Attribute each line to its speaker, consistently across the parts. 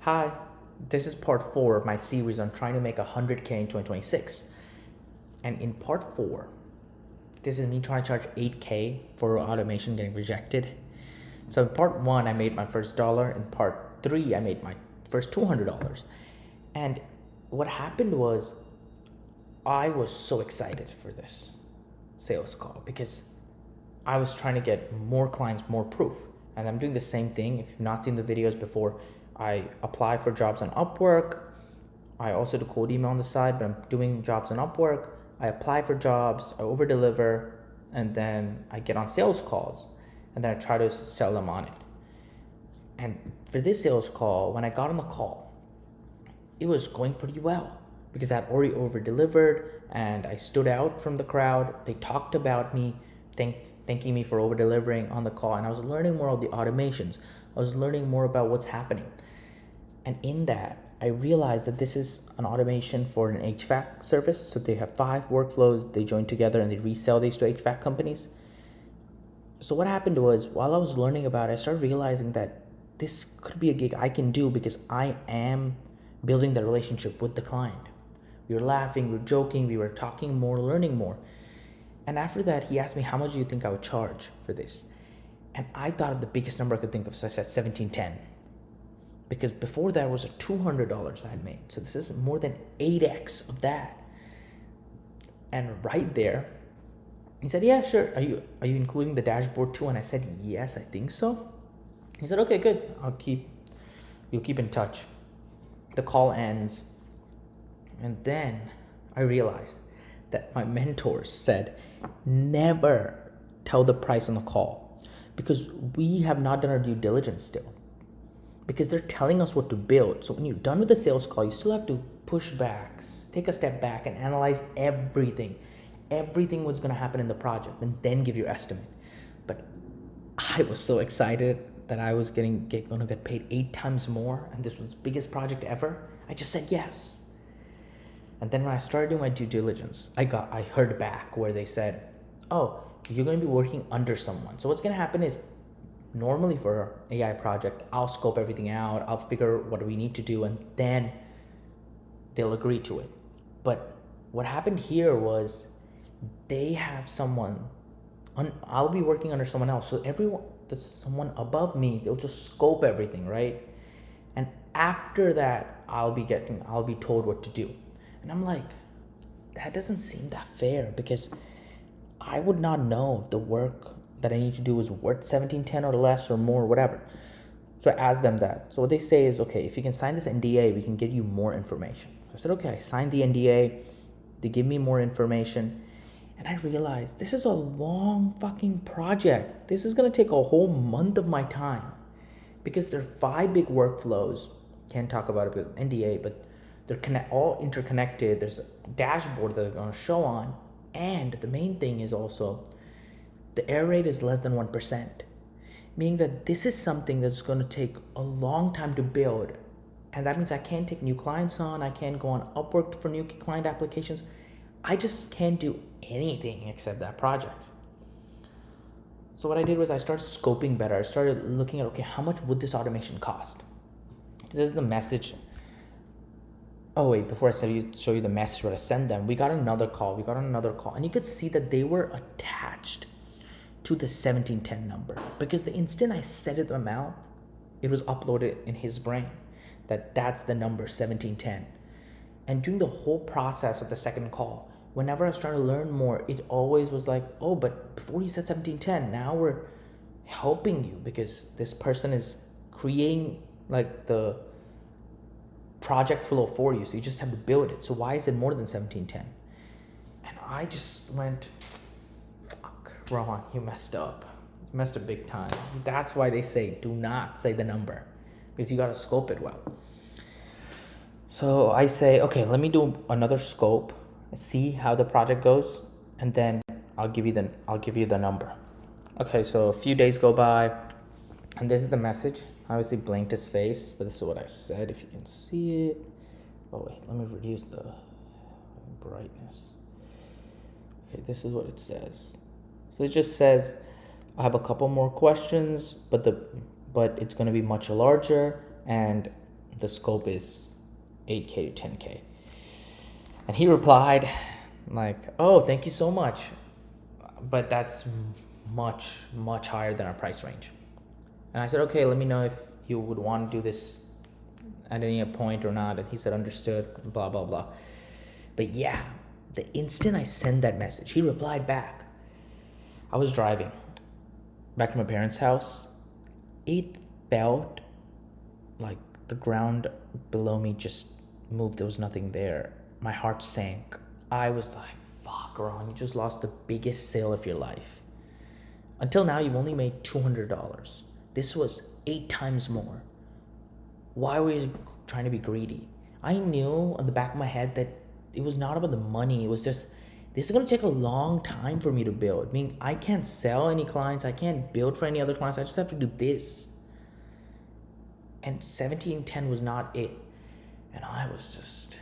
Speaker 1: Hi, this is part 4 of my series on trying to make 100K in 2026. And in part 4, this is me trying to charge 8K for automation getting rejected. So in part 1, I made my first dollar. In part 3, I made my first $200. And what happened was I was so excited for this sales call because I was trying to get more clients, more proof. And I'm doing the same thing. If you've not seen the videos before, I apply for jobs on Upwork. I also do cold email on the side, but I'm doing jobs on Upwork. I apply for jobs, I over deliver, and then I get on sales calls, and then I try to sell them on it. And for this sales call, when I got on the call, it was going pretty well because I had already over delivered and I stood out from the crowd. They talked about me, thanking me for over delivering on the call, and I was learning more of the automations. I was learning more about what's happening. And in that, I realized that this is an automation for an HVAC service. So they have 5 workflows, they join together and they resell these to HVAC companies. So what happened was, while I was learning about it, I started realizing that this could be a gig I can do because I am building the relationship with the client. We were laughing, we were joking, we were talking more, learning more. And after that, he asked me, how much do you think I would charge for this? And I thought of the biggest number I could think of, so I said $17.10. Because before that was a $200 I had made. So this is more than 8x of that. And right there, he said, yeah, sure. Are you including the dashboard too? And I said, yes, I think so. He said, okay, good. You'll keep in touch. The call ends. And then I realized that my mentors said, never tell the price on the call because we have not done our due diligence still. Because they're telling us what to build. So when you're done with the sales call, you still have to push back, take a step back and analyze everything what's going to happen in the project, and then give your estimate. But I was so excited that I was going to get paid 8 times more, and this was the biggest project ever. I just said yes. And then when I started doing my due diligence, I heard back where they said, oh, you're going to be working under someone. So what's going to happen is, normally for an AI project, I'll scope everything out, I'll figure what we need to do, and then they'll agree to it. But what happened here was they have someone, I'll be working under someone else. So there's someone above me, they'll just scope everything, right? And after that, I'll be told what to do. And I'm like, that doesn't seem that fair because I would not know if the work that I need to do is worth $17.10 or less or more, whatever. So I asked them that. So what they say is, okay, if you can sign this NDA, we can get you more information. So I said, okay, I signed the NDA. They give me more information. And I realized this is a long fucking project. This is going to take a whole month of my time because there are 5 big workflows. Can't talk about it with NDA, but they're all interconnected. There's a dashboard that they're going to show on. And the main thing is also, the error rate is less than 1%, meaning that this is something that's going to take a long time to build. And that means I can't take new clients on. I can't go on Upwork for new client applications. I just can't do anything except that project. So what I did was I started scoping better. I started looking at, okay, how much would this automation cost? This is the message. Oh wait, before I show you the message what I sent them, we got another call. And you could see that they were attached to the 1710 number because the instant I said it them out, it was uploaded in his brain that's the number 1710. And during the whole process of the second call, whenever I started to learn more, it always was like, oh, but before you said 1710, now we're helping you because this person is creating like the project flow for you, so you just have to build it. So why is it more than 1710? And I just went, Rohan, you messed up. You messed up big time. That's why they say, do not say the number because you got to scope it well. So I say, okay, let me do another scope, see how the project goes, and then I'll give you the number. Okay, so a few days go by, and this is the message. I obviously blinked his face, but this is what I said, if you can see it. Oh wait, let me reduce the brightness. Okay, this is what it says. So it just says, I have a couple more questions, but it's going to be much larger, and the scope is 8K to 10K. And he replied like, oh, thank you so much, but that's much, much higher than our price range. And I said, okay, let me know if you would want to do this at any point or not. And he said, understood, blah, blah, blah. But yeah, the instant I sent that message, he replied back. I was driving back to my parents' house. It felt like the ground below me just moved. There was nothing there. My heart sank. I was like, fuck, Ron, you just lost the biggest sale of your life. Until now, you've only made $200. This was 8 times more. Why were you trying to be greedy? I knew on the back of my head that it was not about the money. It was just, this is going to take a long time for me to build. I mean, I can't sell any clients. I can't build for any other clients. I just have to do this. And 1710 was not it. And I was just,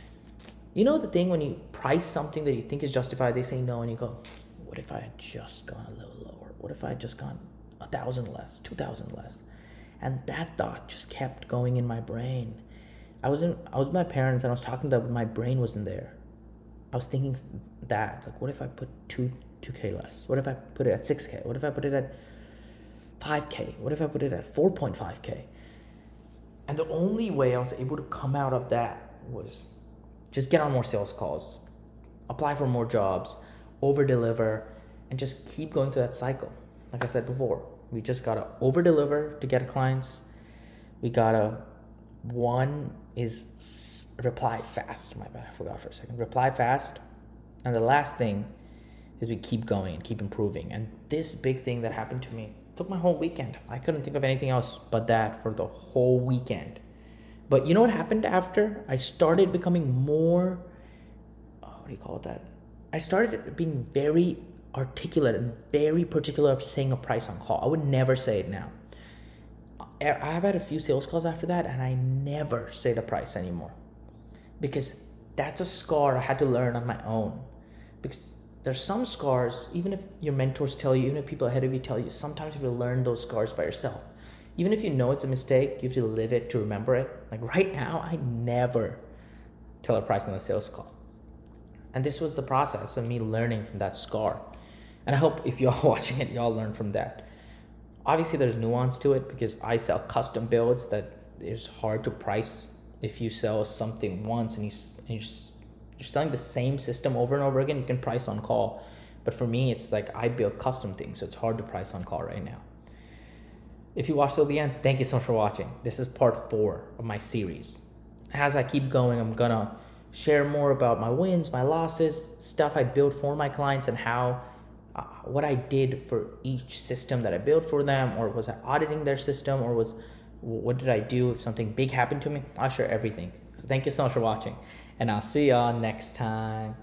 Speaker 1: you know the thing when you price something that you think is justified, they say no, and you go, what if I had just gone a little lower? What if I had just gone 1,000 less, 2,000 less? And that thought just kept going in my brain. I was with my parents and I was talking to them, but my brain wasn't there. I was thinking that, like, what if I put 2K less? What if I put it at 6K? What if I put it at 5K? What if I put it at 4.5K? And the only way I was able to come out of that was just get on more sales calls, apply for more jobs, over-deliver, and just keep going through that cycle. Like I said before, we just gotta over-deliver to get clients. We gotta, one is reply fast. My bad, I forgot for a second. Reply fast. And the last thing is we keep going and keep improving. And this big thing that happened to me took my whole weekend. I couldn't think of anything else but that for the whole weekend. But you know what happened after? I started becoming more, what do you call that? I started being very articulate and very particular of saying a price on call. I would never say it now. I've had a few sales calls after that and I never say the price anymore. Because that's a scar I had to learn on my own. Because there's some scars, even if your mentors tell you, even if people ahead of you tell you, sometimes you have to learn those scars by yourself. Even if you know it's a mistake, you have to live it to remember it. Like right now, I never tell a price on a sales call. And this was the process of me learning from that scar. And I hope if y'all watching it, y'all learn from that. Obviously, there's nuance to it because I sell custom builds that is hard to price. If you sell something once and you're selling the same system over and over again, you can price on call. But for me, it's like I build custom things, so it's hard to price on call right now. If you watched till the end, thank you so much for watching. This is part 4 of my series. As I keep going, I'm gonna share more about my wins, my losses, stuff I built for my clients, and how what I did for each system that I built for them, or was I auditing their system, or what did I do if something big happened to me? I'll share everything. So thank you so much for watching, and I'll see y'all next time.